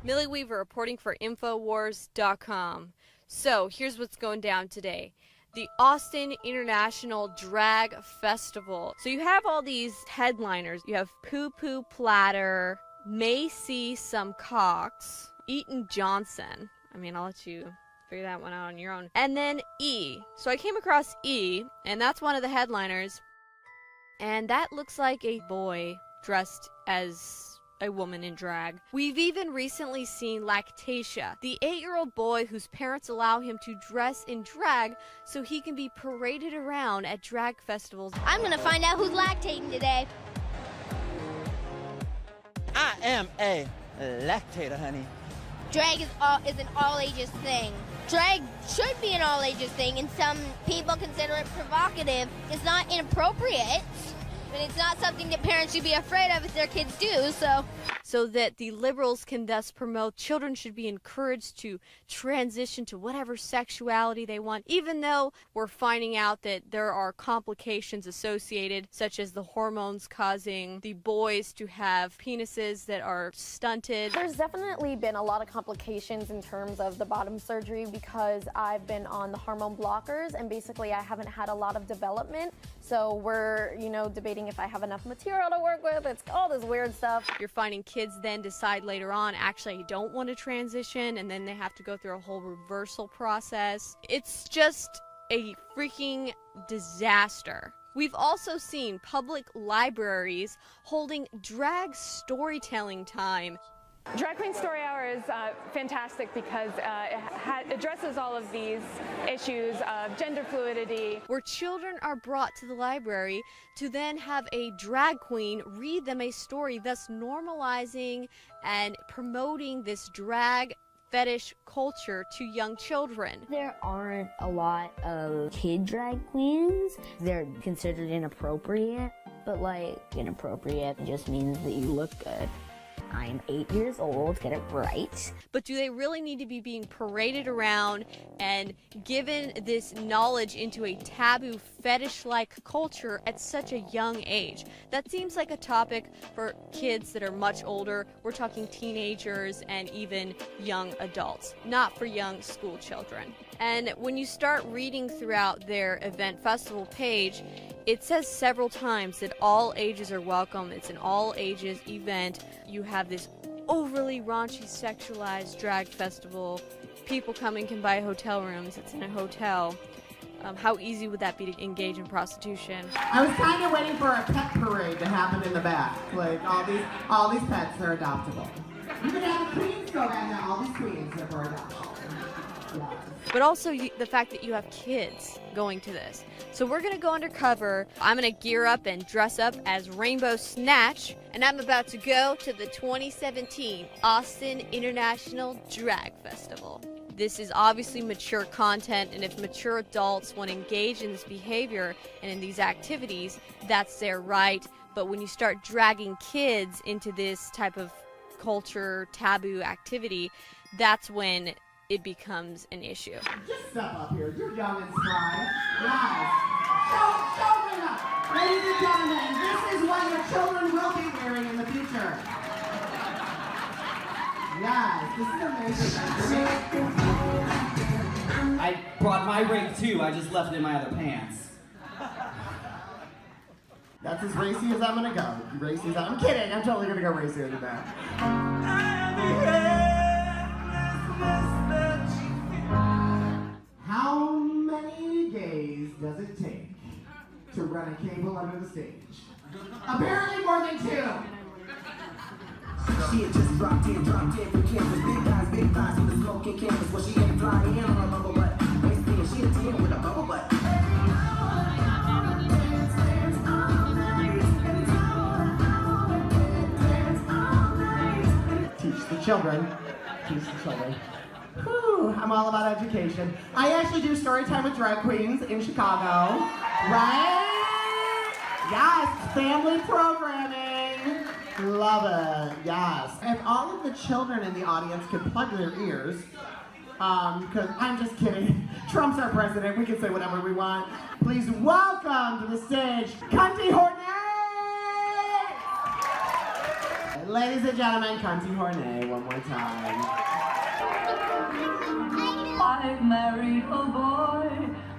Millie Weaver reporting for Infowars.com. So, here's what's going down today. The Austin International Drag Festival. So you have all these headliners. You have Poo Poo Platter, May See Some Cocks, Eaton Johnson. I mean, I'll let you figure that one out on your own. And then E. So I came across E, and that's one of the headliners. And that looks like a boy dressed as a woman in drag. We've even recently seen Lactatia, the 8-year-old boy whose parents allow him to dress in drag so he can be paraded around at drag festivals. I'm gonna find out who's lactating today. I am a lactator, honey. Drag is an all ages thing. Drag should be an all ages thing, and some people consider it provocative. It's not inappropriate, but it's not something that parents should be afraid of if their kids do, so that the liberals can thus promote children should be encouraged to transition to whatever sexuality they want, even though we're finding out that there are complications associated, such as the hormones causing the boys to have penises that are stunted. There's definitely been a lot of complications in terms of the bottom surgery because I've been on the hormone blockers, and basically I haven't had a lot of development. So we're, debating if I have enough material to work with. It's all this weird stuff. You're finding kids then decide later on, actually, I don't want to transition, and then they have to go through a whole reversal process. It's just a freaking disaster. We've also seen public libraries holding drag storytelling time. Drag Queen Story Hour is fantastic because it addresses all of these issues of gender fluidity. Where children are brought to the library to then have a drag queen read them a story, thus normalizing and promoting this drag fetish culture to young children. There aren't a lot of kid drag queens. They're considered inappropriate, but inappropriate just means that you look good. I'm 8 years old, get it right. But do they really need to be being paraded around and given this knowledge into a taboo fetish-like culture at such a young age? That seems like a topic for kids that are much older. We're talking teenagers and even young adults, not for young school children. And when you start reading throughout their event festival page, it says several times that all ages are welcome. It's an all ages event. You have this overly raunchy, sexualized drag festival. People coming can buy hotel rooms. It's in a hotel. How easy would that be to engage in prostitution? I was kind of waiting for a pet parade to happen in the back. Like all these pets are adoptable. You could have a queens go and now all these queens are for adoption. Yeah. But also the fact that you have kids going to this. So we're going to go undercover. I'm going to gear up and dress up as Rainbow Snatch. And I'm about to go to the 2017 Austin International Drag Festival. This is obviously mature content, and if mature adults want to engage in this behavior and in these activities, that's their right. But when you start dragging kids into this type of culture, taboo activity, that's when it becomes an issue. Just step up here. You're young and spry. Yes. Show me up. Ladies and gentlemen, this is what your children will be wearing in the future. Yes, this is amazing. I brought my ring too. I just left it in my other pants. That's as racy as I'm gonna go. Racy as I'm kidding. I'm totally gonna go racier than that. How many gays does it take to run a cable under the stage? Apparently more than 2. She had just dropped in from campus. Big thighs with a smoking canvas. Well, she ain't flying in on a bubble butt. Wasting, she a 10 with a bubble butt. Teach the children. Teach the children. Whew, I'm all about education. I actually do story time with drag queens in Chicago. Right? Yes, family programming. Love it, yes. If all of the children in the audience could plug their ears, because I'm just kidding. Trump's our president, we can say whatever we want. Please welcome to the stage, Cunty Hornet! Ladies and gentlemen, Cunty Hornet, one more time. I married a boy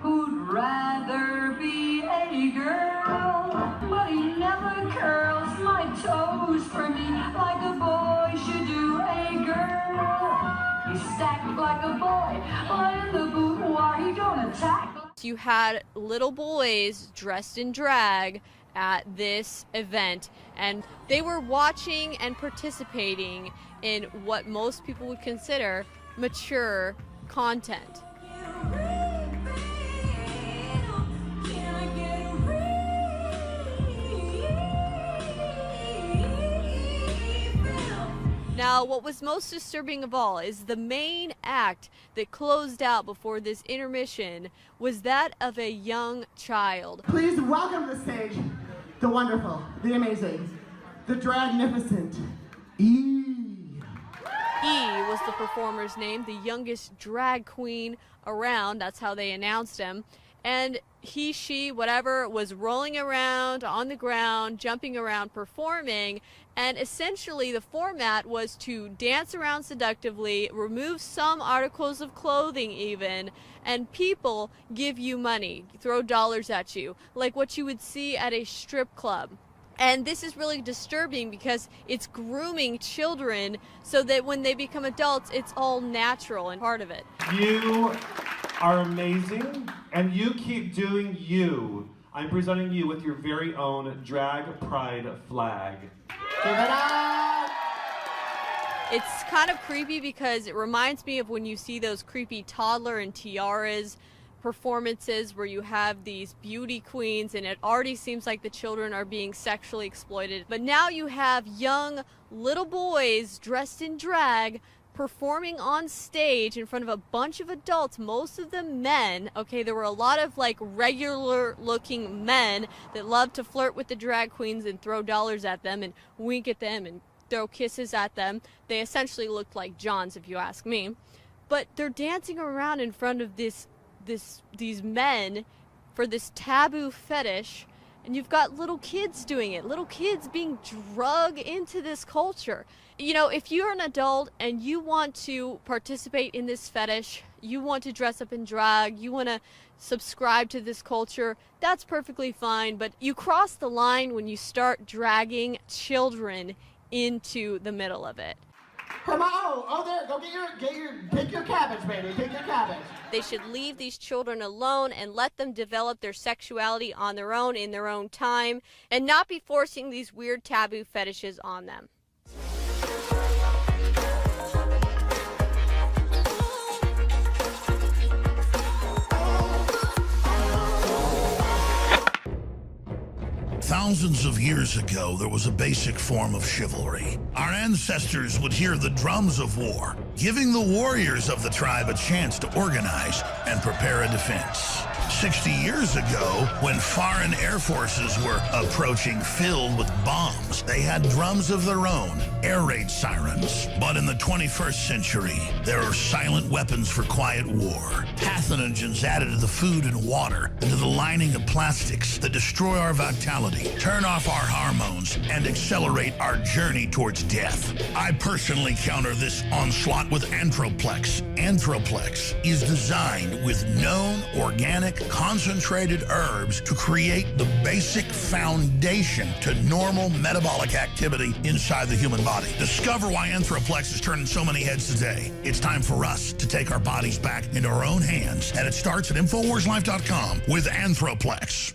who'd rather be a girl, but he never curls my toes for me like a boy should do a girl. He's stacked like a boy, but in the boudoir he don't attack. You had little boys dressed in drag at this event, and they were watching and participating in what most people would consider mature content. Now, what was most disturbing of all is the main act that closed out before this intermission was that of a young child. Please welcome to the stage the wonderful, the amazing, the dragnificent E. E was the performer's name, the youngest drag queen around. That's how they announced him. And he, she, whatever, was rolling around on the ground, jumping around, performing. And essentially the format was to dance around seductively, remove some articles of clothing even, and people give you money, throw dollars at you, like what you would see at a strip club. And this is really disturbing because it's grooming children so that when they become adults, it's all natural and part of it. You are amazing, and you keep doing you. I'm presenting you with your very own drag pride flag. Give it up! It's kind of creepy because it reminds me of when you see those creepy toddler and tiaras performances where you have these beauty queens and it already seems like the children are being sexually exploited. But now you have young little boys dressed in drag performing on stage in front of a bunch of adults, most of them men. Okay, there were a lot of like regular looking men that loved to flirt with the drag queens and throw dollars at them and wink at them and throw kisses at them. They essentially looked like Johns, if you ask me. But they're dancing around in front of these men for this taboo fetish, and you've got little kids doing it, little kids being drugged into this culture. You know, if you're an adult and you want to participate in this fetish, you want to dress up in drag, you want to subscribe to this culture, that's perfectly fine, but you cross the line when you start dragging children into the middle of it. Come on, oh there, go pick your cabbage, baby, pick your cabbage. They should leave these children alone and let them develop their sexuality on their own in their own time and not be forcing these weird taboo fetishes on them. Thousands of years ago, there was a basic form of chivalry. Our ancestors would hear the drums of war, giving the warriors of the tribe a chance to organize and prepare a defense. 60 years ago, when foreign air forces were approaching filled with bombs, they had drums of their own, air raid sirens. But in the 21st century, there are silent weapons for quiet war. Pathogens added to the food and water, and to the lining of plastics that destroy our vitality, turn off our hormones, and accelerate our journey towards death. I personally counter this onslaught with Anthroplex. Anthroplex is designed with known organic concentrated herbs to create the basic foundation to normal metabolic activity inside the human body. Discover why Anthroplex is turning so many heads today. It's time for us to take our bodies back into our own hands, and it starts at InfoWarsLife.com with Anthroplex.